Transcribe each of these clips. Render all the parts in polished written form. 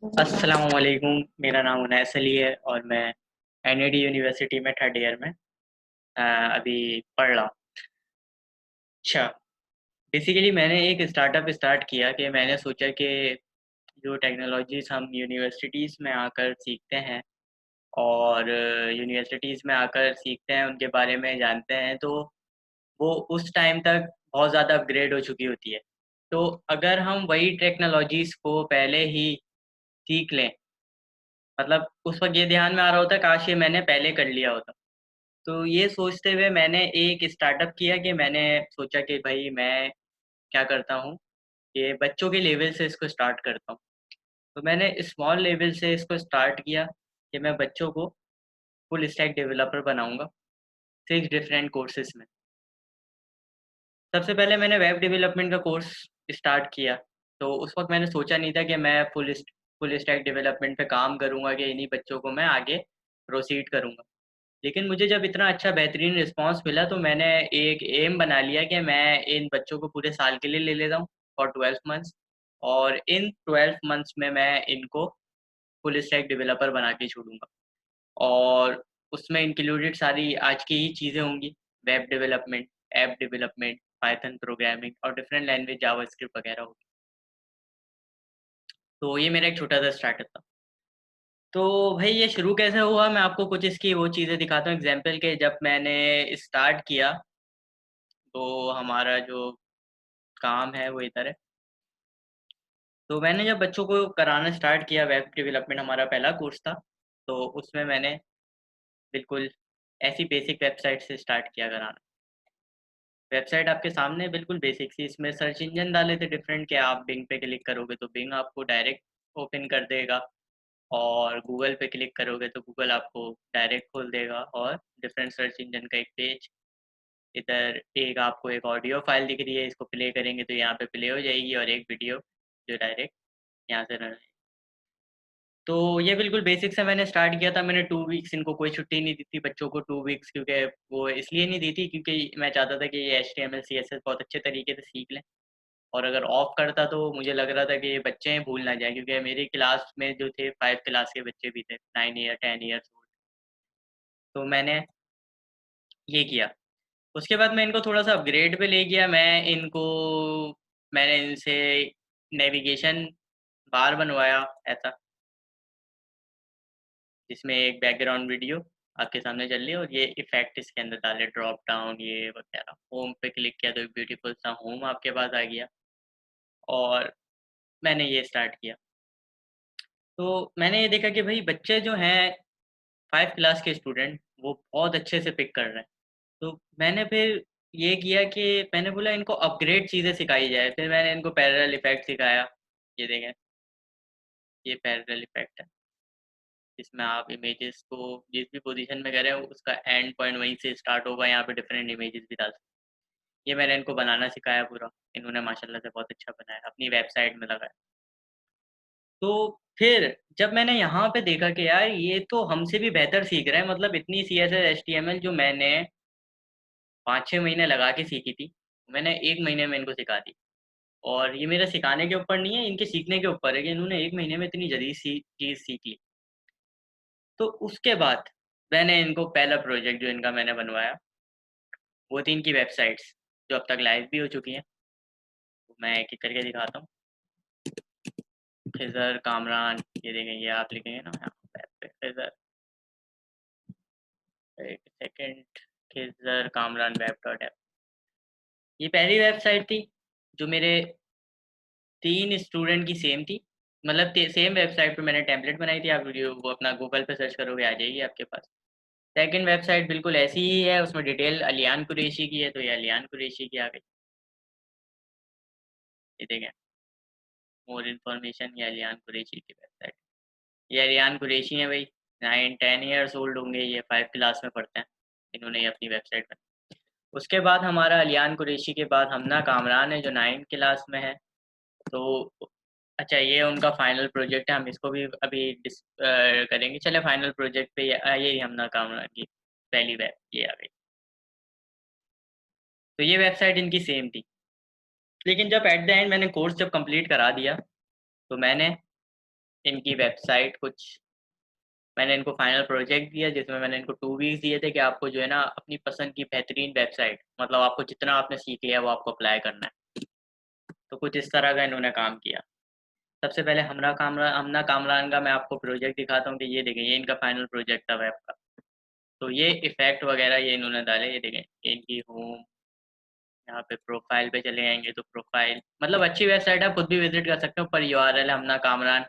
अस्सलाम वालेकुम। मेरा नाम उनैस अली है और मैं एनईडी यूनिवर्सिटी में थर्ड ईयर में अभी पढ़ रहा हूँ। अच्छा, बेसिकली मैंने एक स्टार्टअप स्टार्ट किया कि मैंने सोचा कि जो टेक्नोलॉजीज़ हम यूनिवर्सिटीज़ में आकर सीखते हैं और यूनिवर्सिटीज़ में आकर सीखते हैं, उनके बारे में जानते हैं, तो वो उस टाइम तक बहुत ज़्यादा अपग्रेड हो चुकी होती है। तो अगर हम वही टेक्नोलॉजीज़ को पहले ही सीख लें, मतलब उस वक़्त ये ध्यान में आ रहा होता है काश ये मैंने पहले कर लिया होता। तो ये सोचते हुए मैंने एक स्टार्टअप किया कि मैंने सोचा कि भई मैं क्या करता हूँ, ये बच्चों के लेवल से इसको स्टार्ट करता हूँ। तो मैंने स्मॉल लेवल से इसको स्टार्ट किया कि मैं बच्चों को फुल स्टैक डेवलपर बनाऊँगा 6 डिफरेंट कोर्सेज़ में। सबसे पहले मैंने वेब डेवलपमेंट का कोर्स स्टार्ट किया, तो उस वक़्त मैंने सोचा नहीं था कि मैं फुल स्टैक डेवलपमेंट पे काम करूँगा कि इन्हीं बच्चों को मैं आगे प्रोसीड करूँगा। लेकिन मुझे जब इतना अच्छा बेहतरीन रिस्पॉन्स मिला तो मैंने एक एम बना लिया कि मैं इन बच्चों को पूरे साल के लिए ले लेता हूँ फॉर 12 मंथ्स, और इन 12 मंथ्स में मैं इनको फुल स्टैक डेवलपर बना के छोड़ूँगा। और उसमें इंक्लूडेड सारी आज की ही चीज़ें होंगी, web development, app development, Python programming और डिफरेंट लैंग्वेज जावास्क्रिप्ट वगैरह होगी। तो ये मेरा एक छोटा-सा स्टार्टअप था। तो भई ये शुरू कैसे हुआ, मैं आपको कुछ इसकी वो चीज़ें दिखाता हूँ एग्ज़ाम्पल के। जब मैंने स्टार्ट किया तो हमारा जो काम है वो इधर है। तो मैंने जब बच्चों को कराना स्टार्ट किया, वेब डेवलपमेंट हमारा पहला कोर्स था, तो उसमें मैंने बिल्कुल ऐसी बेसिक वेबसाइट से स्टार्ट किया कराना। वेबसाइट आपके सामने है बिल्कुल बेसिक सी, इसमें सर्च इंजन डाले थे डिफरेंट कि आप बिंग पे क्लिक करोगे तो बिंग आपको डायरेक्ट ओपन कर देगा, और गूगल पे क्लिक करोगे तो गूगल आपको डायरेक्ट खोल देगा, और डिफरेंट सर्च इंजन का एक पेज। इधर एक आपको एक ऑडियो फाइल दिख रही है, इसको प्ले करेंगे तो यहाँ पे प्ले हो जाएगी, और एक वीडियो जो डायरेक्ट यहाँ से रन। तो ये बिल्कुल बेसिक से मैंने स्टार्ट किया था। मैंने 2 वीक्स इनको कोई छुट्टी नहीं दी थी बच्चों को, 2 वीक्स, क्योंकि वो इसलिए नहीं दी थी क्योंकि मैं चाहता था कि ये एचटीएमएल सीएसएस बहुत अच्छे तरीके से सीख लें। और अगर ऑफ करता तो मुझे लग रहा था कि ये बच्चे हैं भूल ना जाएँ, क्योंकि मेरी क्लास में जो थे 5 क्लास के बच्चे भी थे, 9 ईयर 10 इयर्स ओल्ड। तो मैंने ये किया। उसके बाद मैं इनको थोड़ा-सा अपग्रेड पे ले गया। मैंने इनसे नेविगेशन बार बनवाया ऐसा, जिसमें एक बैकग्राउंड वीडियो आपके सामने चल रही है और ये इफ़ेक्ट इसके अंदर डाले, ड्रॉप डाउन ये वगैरह। होम पे क्लिक किया तो एक ब्यूटीफुल सा होम आपके पास आ गया, और मैंने ये स्टार्ट किया। तो मैंने ये देखा कि भई बच्चे जो हैं 5 क्लास के स्टूडेंट, वो बहुत अच्छे से पिक कर रहे हैं। तो मैंने फिर ये किया कि मैंने बोला इनको अपग्रेड चीज़ें सिखाई जाए। फिर मैंने इनको पैरेलल इफ़ेक्ट सिखाया। ये देखें, ये पैरेलल इफ़ेक्ट है, जिसमें आप इमेजेस को जिस भी पोज़ीशन में कर रहे हो उसका एंड पॉइंट वहीं से स्टार्ट होगा, यहाँ पे डिफरेंट इमेजेस भी डाल सकते हैं। ये मैंने इनको बनाना सिखाया पूरा। इन्होंने माशाल्लाह से बहुत अच्छा बनाया, अपनी वेबसाइट में लगाया। तो फिर जब मैंने यहाँ पे देखा कि यार ये तो हमसे भी बेहतर सीख रहे हैं, मतलब इतनी सीएसएस एचटीएमएल जो मैंने 5-6 महीने लगा के सीखी थी, मैंने 1 महीने में इनको सिखा दी। और ये मेरे सिखाने के ऊपर नहीं है, इनके सीखने के ऊपर है कि इन्होंने 1 महीने में इतनी जल्दी चीज़ सीख ली। तो उसके बाद मैंने इनको पहला प्रोजेक्ट जो इनका मैंने बनवाया, वो थी इनकी वेबसाइट्स, जो अब तक लाइव भी हो चुकी हैं। तो मैं एक-एक करके दिखाता हूँ। खिज़र कामरान, ये देखें, ये आप लिखेंगे ना यहाँ पे खिज़र, एक second, Khizar Kamran web dot app. ये पहली वेबसाइट थी जो मेरे 3 स्टूडेंट की सेम थी। मतलब सेम वेबसाइट पे मैंने टेम्पलेट बनाई थी। आप वीडियो वो अपना गूगल पे सर्च करोगे आ जाएगी आपके पास। सेकंड वेबसाइट बिल्कुल ऐसी ही है, उसमें डिटेल अलियान कुरैशी की है, तो ये अलियान कुरैशी की आ गई। ये देखें, मोर इन्फॉर्मेशन, ये अलियान कुरैशी की वेबसाइट। ये अलियान कुरैशी हैं भाई, 9-10 ईयर्स ओल्ड होंगे, ये 5 क्लास में पढ़ते हैं। इन्होंने ये अपनी वेबसाइट बनाई। उसके बाद हमारा अलियान कुरैशी के बाद हमना कामरान है जो 9th क्लास में है। तो अच्छा, ये उनका फाइनल प्रोजेक्ट है, हम इसको भी अभी करेंगे। चले फाइनल प्रोजेक्ट पे ये हमना कामरान की पहली वेब ये आ गई। तो ये वेबसाइट इनकी सेम थी। लेकिन जब एट द एंड मैंने कोर्स जब कंप्लीट करा दिया, तो मैंने इनकी वेबसाइट कुछ मैंने इनको फाइनल प्रोजेक्ट दिया जिसमें मैंने इनको 2 वीक्स दिए थे कि आपको जो है ना अपनी पसंद की बेहतरीन वेबसाइट मतलब आपको जितना आपने सीख लिया वो आपको अप्लाई करना है। तो कुछ इस तरह का इन्होंने काम किया। सबसे पहले हमना कामरान का मैं आपको प्रोजेक्ट दिखाता हूँ कि ये देखें ये इनका फाइनल प्रोजेक्ट था वेब का। तो ये इफ़ेक्ट वगैरह ये इन्होंने डाले, ये देखें ये इनकी होम, यहाँ पे प्रोफाइल पे चले जाएँगे तो प्रोफाइल मतलब अच्छी वेबसाइट है, आप खुद भी विज़िट कर सकते हो, पर URL Humna Kamran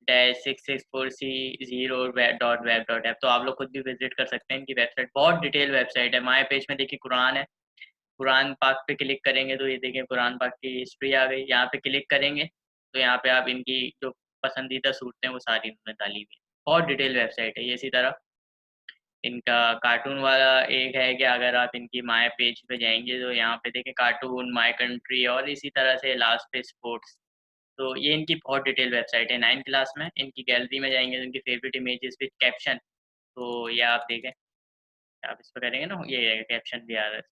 dash 664C 0 web dot web dot app. तो आप लोग खुद भी विज़िट कर सकते हैं, इनकी वेबसाइट बहुत डिटेल वेबसाइट है। माय पेज में देखिए कुरान है, कुरान पाक पे क्लिक करेंगे तो ये देखिए कुरान पाक की हिस्ट्री आ गई। यहाँ पे क्लिक करेंगे तो यहाँ पे आप इनकी जो पसंदीदा सूरतें हैं वो सारी इन्होंने डाली हुई हैं। बहुत डिटेल वेबसाइट है ये। इसी तरह इनका कार्टून वाला एक है कि अगर आप इनकी माय पेज पे जाएँगे तो यहाँ पे देखें कार्टून, माय कंट्री और इसी तरह से लास्ट पे स्पोर्ट्स। तो ये इनकी बहुत डिटेल वेबसाइट है। 9th क्लास में इनकी गैलरी में जाएँगे तो इनकी फेवरेट इमेजेस विद कैप्शन, तो ये आप देखें, आप इस पे करेंगे ना ये कैप्शन भी आ रहा है,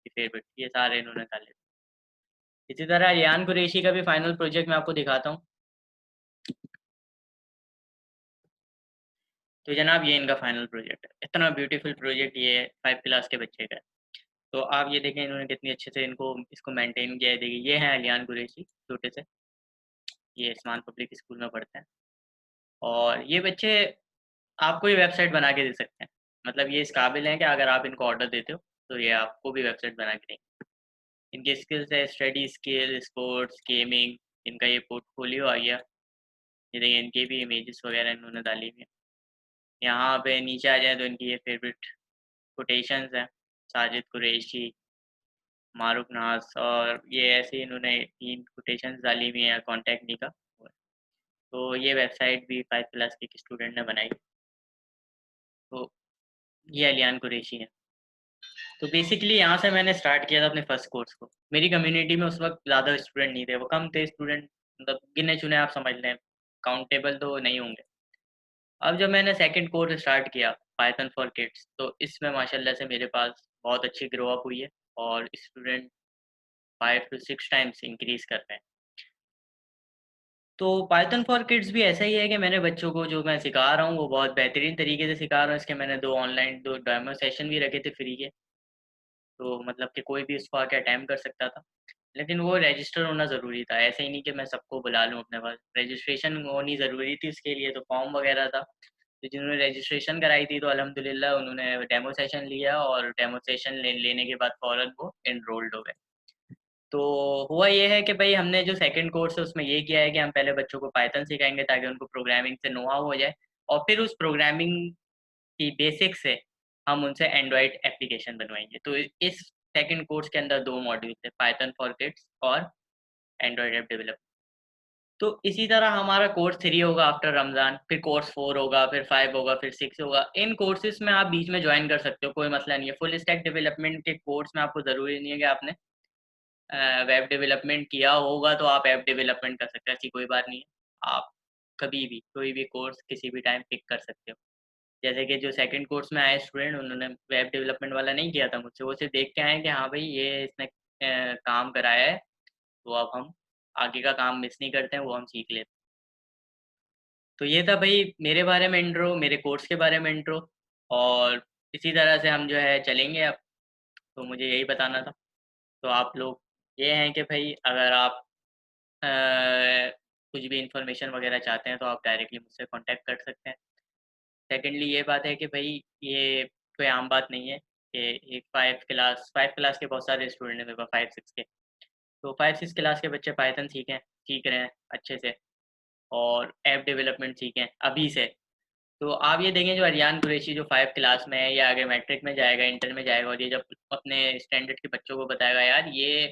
ये फेवरेट, ये सारे इन्होंने डाले। इसी तरह रेयान कुरैशी का भी फाइनल प्रोजेक्ट मैं आपको दिखाता हूँ। तो जनाब ये इनका फाइनल प्रोजेक्ट है। इतना ब्यूटीफुल प्रोजेक्ट ये 5 क्लास के बच्चे का है। तो आप ये देखें इन्होंने कितनी अच्छे से इनको इसको मेंटेन किया है। देखिए ये हैं रेयान कुरैशी छोटे से, ये इस्मान पब्लिक स्कूल में पढ़ते हैं और ये बच्चे आपको ये वेबसाइट बना के दे सकते हैं। मतलब ये इस काबिल हैं कि अगर आप इनको ऑर्डर देते हो, तो ये आपको भी वेबसाइट बना के देंगे। इनकी स्किल्स है स्टडी स्किल, स्पोर्ट्स, गेमिंग, इनका ये पोर्टफोलियो आ गया। ये देखिए इनकी भी इमेजेस वगैरह इन्होंने डाली हुई हैं। यहाँ पे नीचे आ जाएँ तो इनकी ये फेवरेट कोटेशंस हैं, साजिद कुरैशी, मारूफ नाज और ये ऐसे ही इन्होंने 3 कोटेशंस डाली हुई हैं कॉन्टैक्ट मी का। तो ये वेबसाइट भी 5 क्लास के एक स्टूडेंट ने बनाई। तो ये अलियान कुरैशी हैं। तो बेसिकली यहाँ से मैंने स्टार्ट किया था अपने फर्स्ट कोर्स को। मेरी कम्युनिटी में उस वक़्त ज़्यादा स्टूडेंट नहीं थे, वो कम थे स्टूडेंट, मतलब गिने-चुने आप समझ लें, काउंटेबल तो नहीं होंगे। अब जब मैंने सेकंड कोर्स स्टार्ट किया पाइथन फॉर किड्स, तो इसमें माशाल्लाह से मेरे पास बहुत अच्छी ग्रो अप हुई है और स्टूडेंट 5 टू 6 टाइम्स इंक्रीज़ कर रहे हैं। तो पाइथन फॉर किड्स भी ऐसा ही है कि मैंने बच्चों को जो मैं सिखा रहा हूँ वो बहुत बेहतरीन तरीके से सिखा रहा हूँ। इसके मैंने 2 डेमो सेशन भी रखे थे फ्री के। तो मतलब कि कोई भी उसको आके अटेम्प्ट कर सकता था। लेकिन वो रजिस्टर होना ज़रूरी था। ऐसे ही नहीं कि मैं सबको बुला लूँ अपने पास। रजिस्ट्रेशन होनी ज़रूरी थी उसके लिए, तो फॉर्म वगैरह था। तो जिन्होंने रजिस्ट्रेशन कराई थी तो अल्हम्दुलिल्लाह उन्होंने डेमो सेशन लिया और डेमो सेशन लेने के बाद फ़ौरन वो एनरोल्ड हो गए। तो हुआ ये है कि भई हमने जो सेकंड कोर्स है उसमें ये किया है कि हम पहले बच्चों को पाइथन सिखाएँगे ताकि उनको प्रोग्रामिंग से नो हाउ हो जाए और फिर उस प्रोग्रामिंग की बेसिक से हम उनसे एंड्रॉइड एप्लीकेशन बनवाएँगे। तो इस सेकंड कोर्स के अंदर 2 मॉड्यूल थे, पाइथन फॉर किड्स और एंड्रॉइड ऐप डेवलप। तो इसी तरह हमारा कोर्स 3 होगा आफ्टर रमज़ान, फिर कोर्स 4 होगा, फिर 5 होगा, फिर 6 होगा। इन कोर्सेज़ में आप बीच में जॉइन कर सकते हो, कोई मसला नहीं है। फुल स्टैक डेवलपमेंट के कोर्स में आपको ज़रूरी नहीं है कि आपने वेब डेवलपमेंट किया होगा तो आप ऐप डेवलपमेंट कर सकते हो, ऐसी कोई बात नहीं है। आप कभी भी, कोई भी कोर्स किसी भी टाइम पिक कर सकते हो। जैसे कि जो सेकंड कोर्स में आए स्टूडेंट उन्होंने वेब डेवलपमेंट वाला नहीं किया था मुझसे, वो सिर्फ़ देख के आए हैं कि हाँ भाई ये इसने काम कराया है, तो अब हम आगे का काम मिस नहीं करते हैं, वो हम सीख लेते हैं। तो ये था भई मेरे बारे में इंट्रो, मेरे कोर्स के बारे में इंट्रो और इसी तरह से हम जो है चलेंगे अब, तो मुझे यही बताना था। तो आप लोग ये हैं कि भई अगर आप अ, कुछ भी इन्फॉर्मेशन वगैरह चाहते हैं तो आप डायरेक्टली मुझसे कॉन्टैक्ट कर सकते हैं। सेकंडली ये बात है कि भई ये कोई आम बात नहीं है कि एक 5 क्लास के बहुत सारे स्टूडेंट हैं मेरे पास 5-6 के। तो 5-6 क्लास के बच्चे पाइथन सीख रहे हैं अच्छे से और ऐप डेवलपमेंट सीखें अभी से। तो आप ये देखें जो अरियान कुरैशी जो 5 क्लास में है या आगे मैट्रिक में जाएगा, इंटर में जाएगा और ये जब अपने स्टैंडर्ड के बच्चों को बताएगा यार ये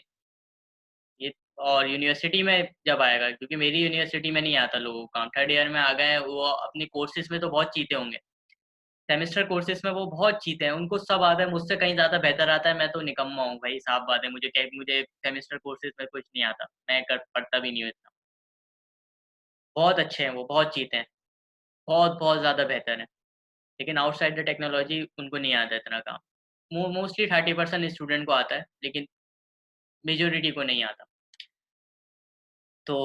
और यूनिवर्सिटी में जब आएगा क्योंकि मेरी यूनिवर्सिटी में नहीं आता लोगों का काम, थर्ड ईयर में आ गए हैं, वो अपने कोर्सेज़ में तो बहुत चीते होंगे। सेमेस्टर कोर्सेज़ में वो बहुत चीते हैं, उनको सब आता है, मुझसे कहीं ज़्यादा बेहतर आता है, मैं तो निकम्मा हूँ भाई, साफ़ बात है, मुझे सेमेस्टर कोर्सेज़ में कुछ नहीं आता, मैं कर पढ़ता भी नहीं हूँ इतना। बहुत अच्छे हैं वो, बहुत चीते हैं, बहुत ज़्यादा बेहतर हैं, लेकिन आउटसाइड द टेक्नोलॉजी उनको नहीं आता इतना काम। मोस्टली 30% स्टूडेंट को आता है, लेकिन मेजॉरिटी को नहीं आता। तो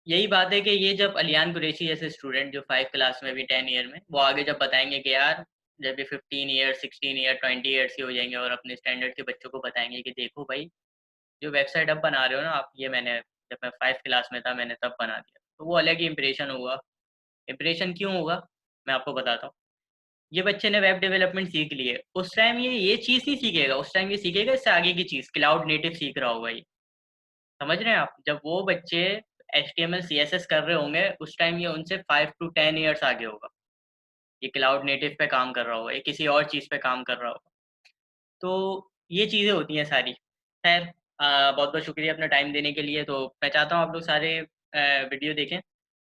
यही बात है कि ये जब अलियान कुरैशी जैसे स्टूडेंट जो 5 क्लास में भी 10 ईयर में, वो आगे जब बताएँगे कि यार जब ये 15 ईयर, 16 ईयर, 20 ईयर्स के हो जाएँगे और अपने स्टैंडर्ड के बच्चों को बताएँगे कि देखो भाई, जो वेबसाइट अब बना रहे हो ना आप, ये मैंने जब मैं 5 क्लास में था मैंने तब बना दिया। तो वो अलग ही इम्प्रेशन होगा। इम्प्रेशन क्यों होगा? मैं आपको बताता हूँ। ये बच्चे ने वेब डेवलपमेंट सीख ली है, उस टाइम ये चीज़ नहीं सीखेगा, उस टाइम ये सीखेगा इससे आगे की चीज़, क्लाउड नेटिव सीख रहा होगा ये। समझ रहे हैं आप? जब वो बच्चे एचटीएमएल, सीएसएस कर रहे होंगे, उस टाइम ये उनसे 5 टू 10 इयर्स आगे होगा। ये क्लाउड नेटिव पे काम कर रहा होगा, ये किसी और चीज़ पे काम कर रहा होगा। तो ये चीज़ें होती हैं सारी। ख़ैर बहुत-बहुत शुक्रिया अपना टाइम देने के लिए। तो मैं चाहता हूँ आप लोग सारे वीडियो देखें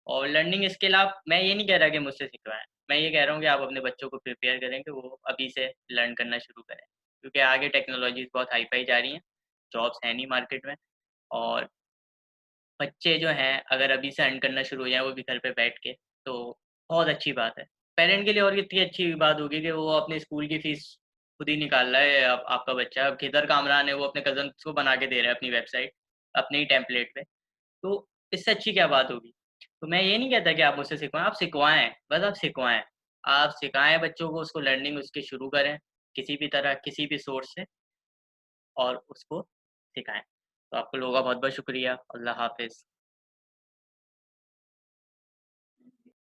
और लर्निंग स्किल आप मैं ये नहीं कह रहा कि मुझसे सिखवाएँ। मैं ये कह रहा हूँ कि आप अपने बच्चों को प्रिपेयर करें कि वो अभी से लर्न करना शुरू करें। क्योंकि आगे टेक्नोलॉज़ीज़ बहुत हाई-फ़ाई जा रही हैं, जॉब्स हैं नहीं मार्केट में और बच्चे जो हैं अगर अभी से अर्न करना शुरू हो जाएँ वो भी घर पे बैठ के, तो बहुत अच्छी बात है। पेरेंट के लिए और कितनी अच्छी बात होगी कि वो अपने स्कूल की फ़ीस खुद ही निकाल रहा है आपका बच्चा। अब खिदर कामरान है वो अपने कज़न्स को बना के दे रहा है अपनी वेबसाइट, अपने ही टेम्पलेट पे। तो इससे अच्छी क्या बात होगी? तो मैं ये नहीं कहता कि आप मुझसे सिखवाएँ, आप सिखवाएँ, बस आप सिखवाएँ। आप सिखाएँ बच्चों को उसको लर्निंग उसकी शुरू करें, किसी भी तरह, किसी भी सोर्स से और उसको सिखाएँ। तो आप लोगों का बहुत-बहुत शुक्रिया। अल्लाह हाफ़िज़।